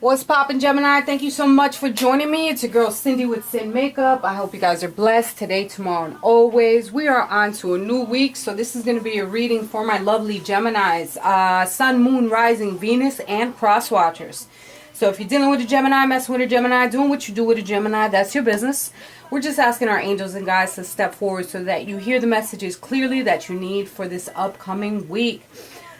What's poppin', Gemini? Thank you so much for joining me. It's your girl Cindy with Sin Makeup. I hope you guys are blessed today, tomorrow, and always. We are on to a new week, so this is going to be a reading for my lovely Geminis. Sun, Moon, Rising, Venus, and Cross Watchers. So if you're dealing with a Gemini, messing with a Gemini, doing what you do with a Gemini, that's your business. We're just asking our angels and guides to step forward so that you hear the messages clearly that you need for this upcoming week.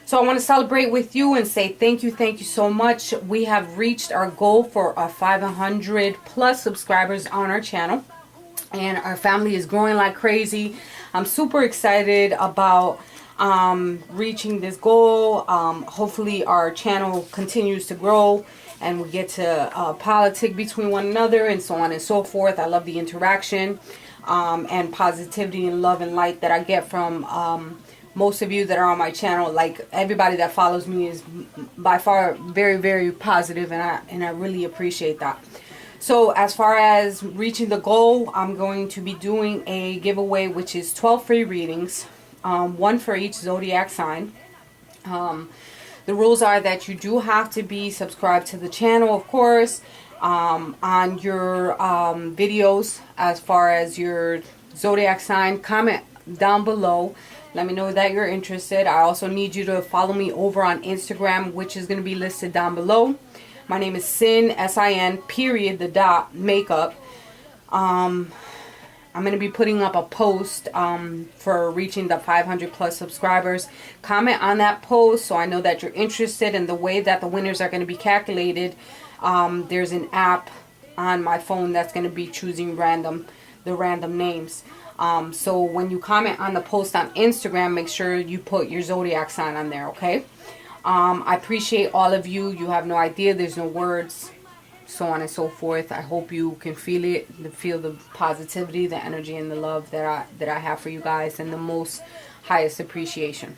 So I want to celebrate with you and say thank you so much. We have reached our goal for our 500 plus subscribers on our channel. And our family is growing like crazy. I'm super excited about reaching this goal. Hopefully our channel continues to grow and we get to politic between one another and so on and so forth. I love the interaction and positivity and love and light that I get from most of you that are on my channel. Like, everybody that follows me is by far very positive, and I really appreciate that. So as far as reaching the goal, I'm going to be doing a giveaway, which is 12 free readings, one for each zodiac sign. The rules are that you do have to be subscribed to the channel, of course, on your videos. As far as your zodiac sign, comment down below. Let me know that you're interested. I also need you to follow me over on Instagram, which is going to be listed down below. My name is Sin, S-I-N, period, the dot, makeup. I'm going to be putting up a post for reaching the 500 plus subscribers. Comment on that post so I know that you're interested in the way that the winners are going to be calculated. There's an app on my phone that's going to be choosing the random names. So when you comment on the post on Instagram, make sure you put your zodiac sign on there, okay? I appreciate all of you. You have no idea. There's no words, so on and so forth. I hope you can feel it, feel the positivity, the energy, and the love that I have for you guys, and the most highest appreciation.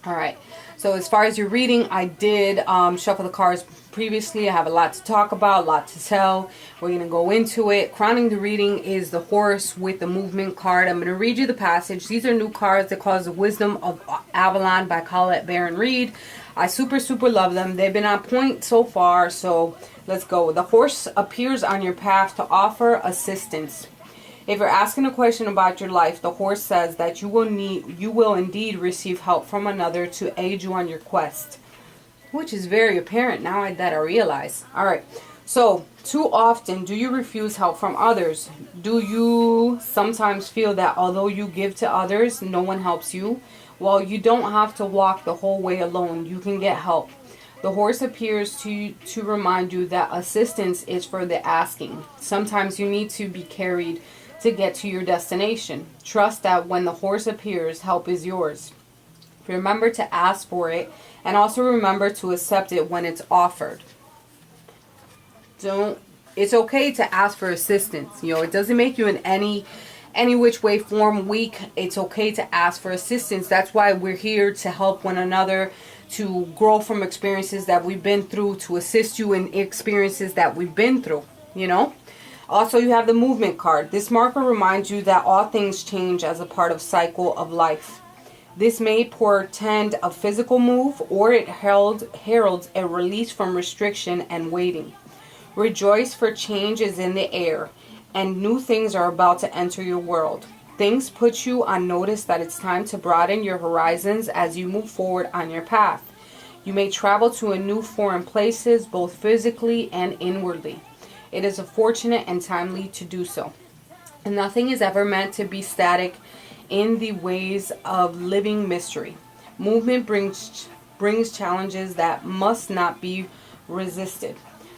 All right. So as far as your reading, I did shuffle the cards previously. I have a lot to talk about, a lot to tell. We're going to go into it. Crowning the reading is the horse with the movement card. I'm going to read you the passage. These are new cards. They're called The Wisdom of Avalon by Colette Baron Reed. I super love them. They've been on point so far, so let's go. The horse appears on your path to offer assistance. If you're asking a question about your life, the horse says that you will indeed receive help from another to aid you on your quest, which is very apparent now that I realize. All right. So, too often do you refuse help from others? Do you sometimes feel that although you give to others, no one helps you? Well, you don't have to walk the whole way alone. You can get help. The horse appears to remind you that assistance is for the asking. Sometimes you need to be carried to get to your destination. Trust that when the horse appears, help is yours. Remember to ask for it, and also remember to accept it when it's offered. It's okay to ask for assistance. You know, it doesn't make you in any which way, form, weak. It's okay to ask for assistance. That's why we're here, to help one another, to grow from experiences that we've been through, to assist you in experiences that we've been through, you know. Also, you have the movement card. This marker reminds you that all things change as a part of cycle of life. This may portend a physical move, or it heralds a release from restriction and waiting. Rejoice, for change is in the air, and new things are about to enter your world. Things put you on notice that it's time to broaden your horizons as you move forward on your path. You may travel to a new foreign places, both physically and inwardly. It is fortunate and timely to do so. And nothing is ever meant to be static in the ways of living mystery. Movement brings challenges that must not be resisted.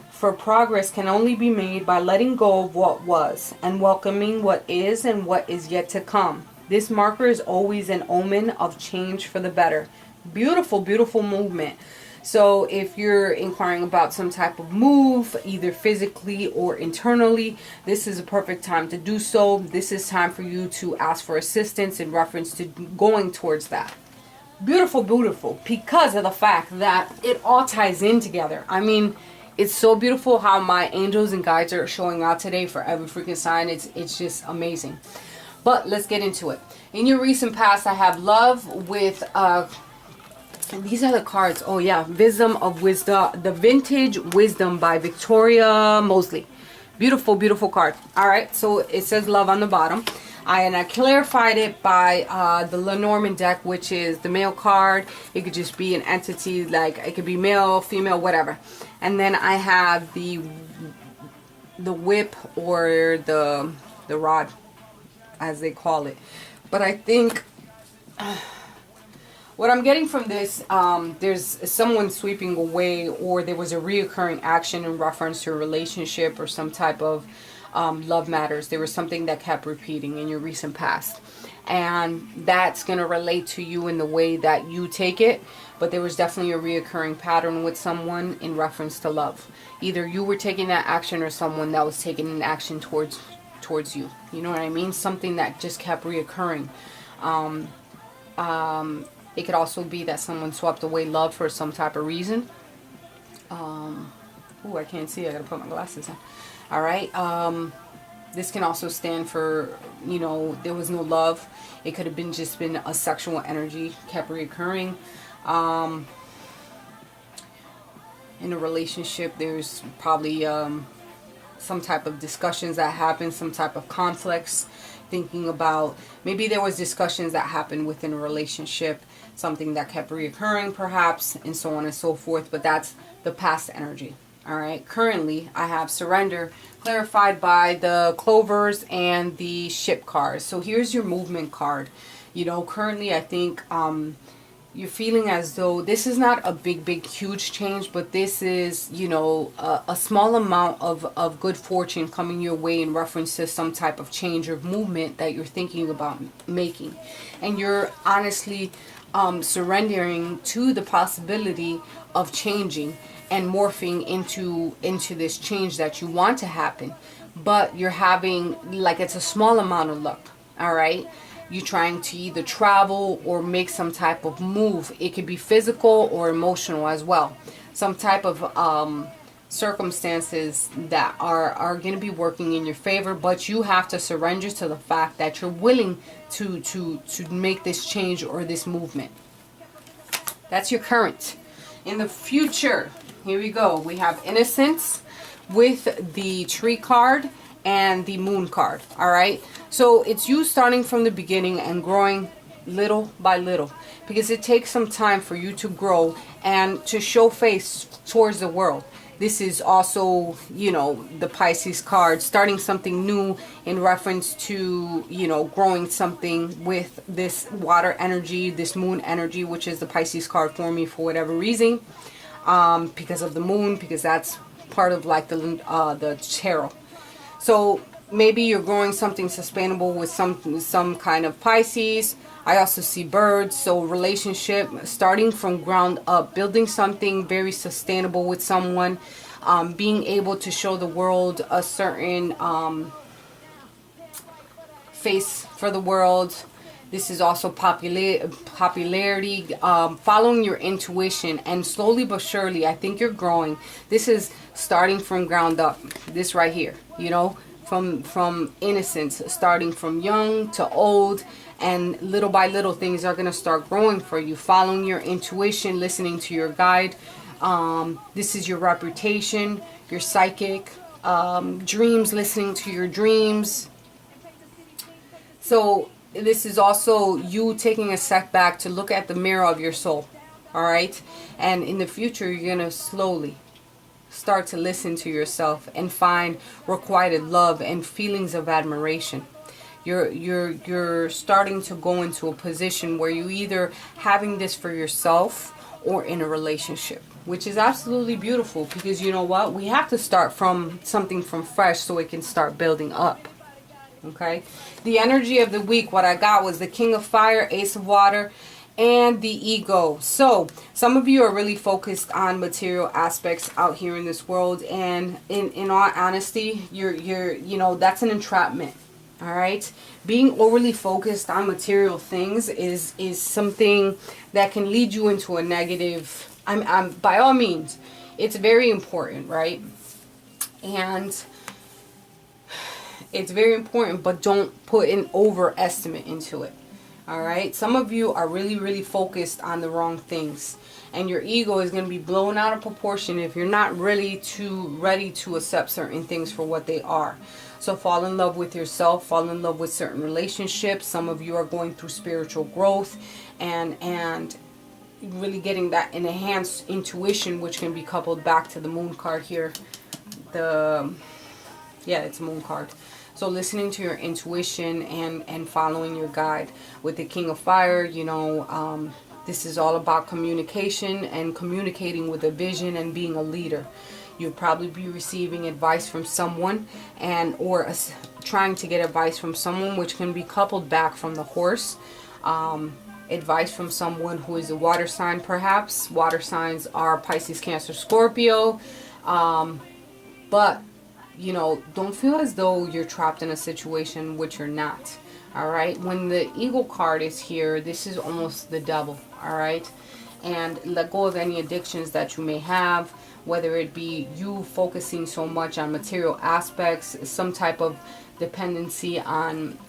For progress can only be made by letting go of what was and welcoming what is and what is yet to come. This marker is always an omen of change for the better. Beautiful movement. So if you're inquiring about some type of move, either physically or internally, this is a perfect time to do so. This is time for you to ask for assistance in reference to going towards that. Beautiful, because of the fact that it all ties in together. I mean, it's so beautiful how my angels and guides are showing out today for every freaking sign. It's just amazing. But let's get into it. In your recent past, I have love with And these are the cards. Oh yeah, Wisdom of Wisdom, the Vintage Wisdom by Victoria Mosley. Beautiful, beautiful card. All right, so it says love on the bottom. And I clarified it by the Lenormand deck, which is the male card. It could just be an entity, like it could be male, female, whatever. And then I have the whip, or the rod, as they call it. But I think what I'm getting from this, there's someone sweeping away, or there was a reoccurring action in reference to a relationship or some type of love matters. There was something that kept repeating in your recent past. And that's going to relate to you in the way that you take it. But there was definitely a reoccurring pattern with someone in reference to love. Either you were taking that action, or someone that was taking an action towards you. You know what I mean? Something that just kept reoccurring. It could also be that someone swept away love for some type of reason. Oh, I can't see. I gotta put my glasses on. All right. This can also stand for, you know, there was no love. It could have been just been a sexual energy kept reoccurring. In a relationship, there's probably some type of discussions that happen, some type of conflicts. Thinking about, maybe there was discussions that happened within a relationship, something that kept reoccurring perhaps, and so on and so forth. But that's the past energy. All right. Currently, I have surrender clarified by the clovers and the ship cards. So here's your movement card. You know, currently, I think you're feeling as though this is not a big, huge change, but this is, you know, a small amount of good fortune coming your way in reference to some type of change or movement that you're thinking about making. And you're honestly surrendering to the possibility of changing and morphing into this change that you want to happen. But you're having, like, it's a small amount of luck. All right. You're trying to either travel or make some type of move. It could be physical or emotional as well. Some type of circumstances that are going to be working in your favor, but you have to surrender to the fact that you're willing to make this change or this movement. That's your current. In the future, here we go. We have Innocence with the Tree card and the Moon card. All right. So it's you starting from the beginning and growing little by little, because it takes some time for you to grow and to show face towards the world. This is also, you know, the Pisces card, starting something new in reference to, you know, growing something with this water energy, this moon energy, which is the Pisces card for me for whatever reason, because of the moon, because that's part of like the tarot. So maybe you're growing something sustainable with some kind of Pisces. I also see birds. So relationship, starting from ground up, building something very sustainable with someone, being able to show the world a certain face for the world. This is also popularity, following your intuition, and slowly but surely, I think you're growing. This is starting from ground up. This right here, you know, from innocence, starting from young to old, and little by little things are going to start growing for you. Following your intuition, listening to your guide. This is your reputation, your psychic, dreams, listening to your dreams. So this is also you taking a step back to look at the mirror of your soul. All right. And in the future, you're going to slowly start to listen to yourself and find requited love and feelings of admiration. You're starting to go into a position where you either having this for yourself or in a relationship, which is absolutely beautiful, because you know what? We have to start from something from fresh so it can start building up. Okay. The energy of the week, what I got was the King of Fire, Ace of Water, and the Ego. So some of you are really focused on material aspects out here in this world, and in all honesty, you're you know, that's an entrapment. All right. Being overly focused on material things is something that can lead you into a negative. I'm by all means, it's very important, right? And it's very important, but don't put an overestimate into it. All right. Some of you are really, really focused on the wrong things. And your ego is going to be blown out of proportion if you're not really too ready to accept certain things for what they are. So fall in love with yourself. Fall in love with certain relationships. Some of you are going through spiritual growth and really getting that enhanced intuition, which can be coupled back to the moon card here. It's a moon card. So listening to your intuition and following your guide. With the King of Fire, this is all about communication and communicating with a vision and being a leader. You'll probably be receiving advice from someone or trying to get advice from someone, which can be coupled back from the horse. Advice from someone who is a water sign, perhaps. Water signs are Pisces, Cancer, Scorpio. But don't feel as though you're trapped in a situation which you're not. All right. When the Eagle card is here, this is almost the devil. All right. And let go of any addictions that you may have, whether it be you focusing so much on material aspects, some type of dependency on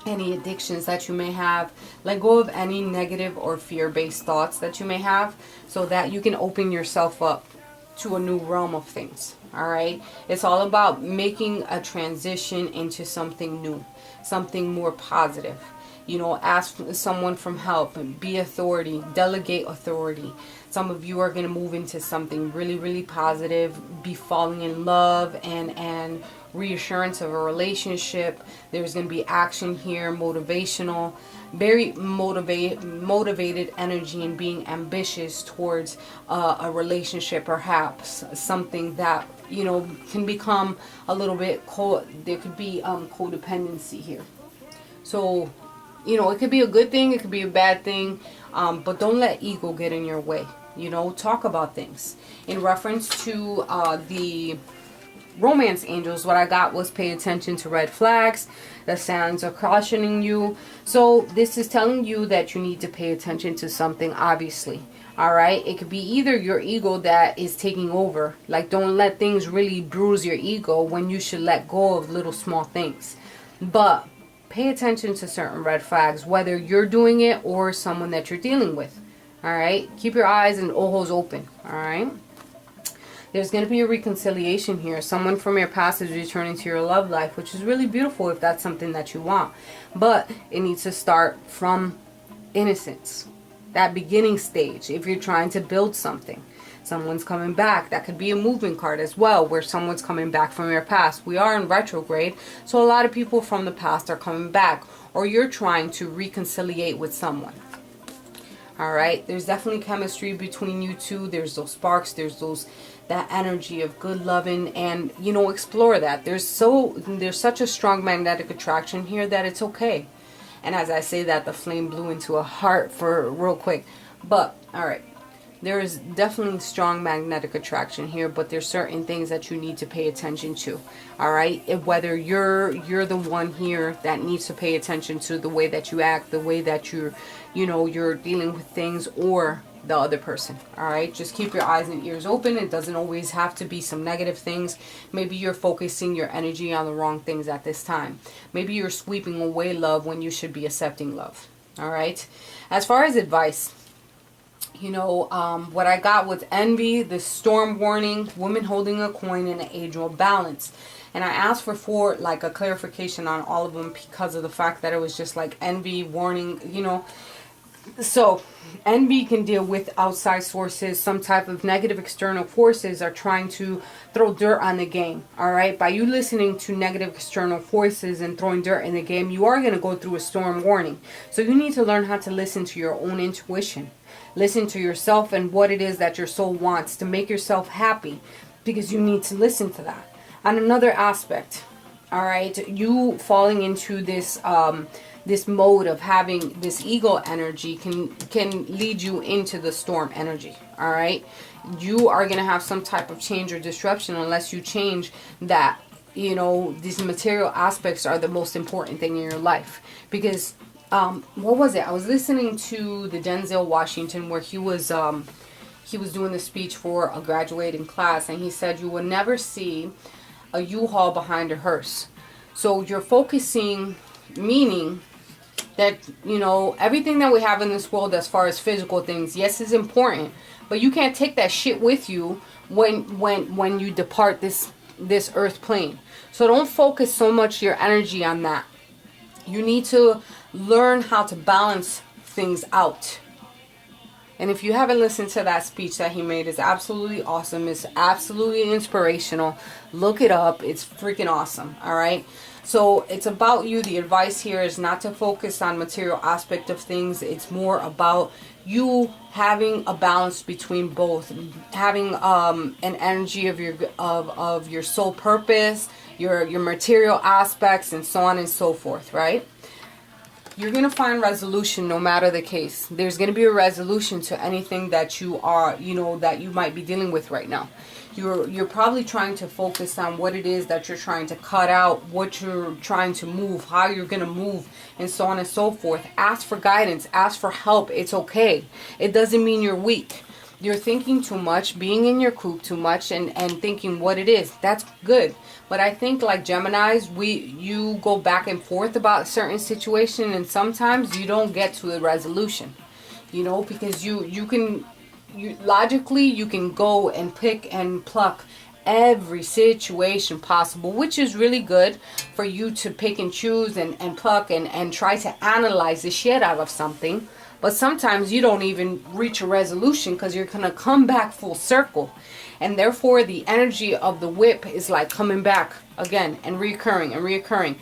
any addictions that you may have. Let go of any negative or fear-based thoughts that you may have, so that you can open yourself up to a new realm of things. All right. It's all about making a transition into something new, something more positive. Ask someone for help, be authority, delegate authority. Some of you are going to move into something really, really positive, be falling in love and reassurance of a relationship. There's going to be action here, motivational, very motivated energy and being ambitious towards a relationship, perhaps something that can become a little bit there could be codependency here. So it could be a good thing, it could be a bad thing, but don't let ego get in your way. Talk about things. In reference to the romance angels, what I got was pay attention to red flags. The signs are cautioning you. So this is telling you that you need to pay attention to something, obviously. All right. It could be either your ego that is taking over. Like, don't let things really bruise your ego when you should let go of little small things. But pay attention to certain red flags, whether you're doing it or someone that you're dealing with. All right. Keep your eyes and ojos open. All right. There's going to be a reconciliation here. Someone from your past is returning to your love life, which is really beautiful if that's something that you want. But it needs to start from innocence, that beginning stage. If you're trying to build something, someone's coming back. That could be a movement card as well, where someone's coming back from your past. We are in retrograde, so a lot of people from the past are coming back, or you're trying to reconciliate with someone. All right. There's definitely chemistry between you two. There's those sparks. There's that energy of good loving, and explore that. There's such a strong magnetic attraction here that it's okay. And as I say that, the flame blew into a heart for real quick. But all right, there is definitely strong magnetic attraction here, but there's certain things that you need to pay attention to. All right, whether you're the one here that needs to pay attention to the way that you act, the way that you're dealing with things, or the other person. All right, just keep your eyes and ears open. It doesn't always have to be some negative things. Maybe you're focusing your energy on the wrong things at this time. Maybe you're sweeping away love when you should be accepting love. All right, as far as advice, what I got was envy, the storm warning, woman holding a coin, and an age-old balance. And I asked for like a clarification on all of them because of the fact that it was just like envy, warning, So envy can deal with outside sources. Some type of negative external forces are trying to throw dirt on the game. All right. By you listening to negative external forces and throwing dirt in the game, you are going to go through a storm warning. So you need to learn how to listen to your own intuition. Listen to yourself and what it is that your soul wants to make yourself happy, because you need to listen to that. On another aspect, all right, you falling into this this mode of having this ego energy can lead you into the storm energy. All right, you are going to have some type of change or disruption unless you change that. These material aspects are the most important thing in your life, because what was it? I was listening to the Denzel Washington where he was doing the speech for a graduating class, and he said you will never see a U-Haul behind a hearse. So you're focusing, meaning that, you know, everything that we have in this world as far as physical things, yes, is important, but you can't take that shit with you when you depart this earth plane. So don't focus so much your energy on that. You need to learn how to balance things out. And if you haven't listened to that speech that he made, it's absolutely awesome. It's absolutely inspirational. Look it up. It's freaking awesome. All right. So it's about you. The advice here is not to focus on material aspect of things. It's more about you having a balance between both, having an energy of your soul purpose, your material aspects, and so on and so forth. Right. You're going to find resolution no matter the case. There's going to be a resolution to anything that you are, you know, that you might be dealing with right now. You're probably trying to focus on what it is that you're trying to cut out, what you're trying to move, how you're going to move, and so on and so forth. Ask for guidance. Ask for help. It's okay. It doesn't mean you're weak. You're thinking too much, being in your coop too much, and thinking what it is. That's good. But I think like Geminis, you go back and forth about certain situation, and sometimes you don't get to a resolution. You know, because logically you can go and pick and pluck every situation possible, which is really good for you to pick and choose and pluck and try to analyze the shit out of something. But sometimes you don't even reach a resolution because you're going to come back full circle. And therefore, the energy of the whip is like coming back again and reoccurring and reoccurring.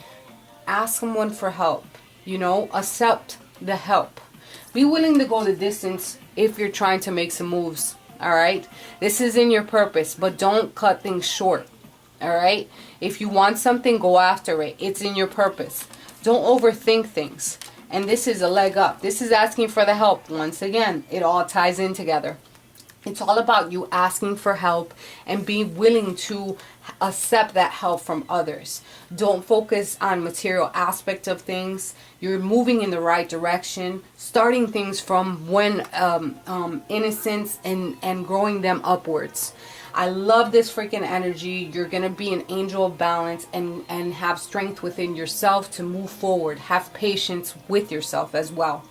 Ask someone for help. You know, accept the help. Be willing to go the distance if you're trying to make some moves. All right? This is in your purpose, but don't cut things short. All right? If you want something, go after it. It's in your purpose. Don't overthink things. And this is a leg up. This is asking for the help. Once again, it all ties in together. It's all about you asking for help and being willing to accept that help from others. Don't focus on material aspect of things. You're moving in the right direction, starting things from innocence and growing them upwards. I love this freaking energy. You're going to be an angel of balance and have strength within yourself to move forward. Have patience with yourself as well.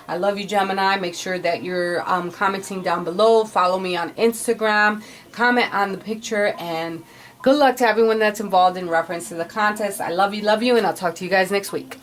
I love you, Gemini. Make sure that you're commenting down below. Follow me on Instagram. Comment on the picture. And good luck to everyone that's involved in reference to the contest. I love you, and I'll talk to you guys next week.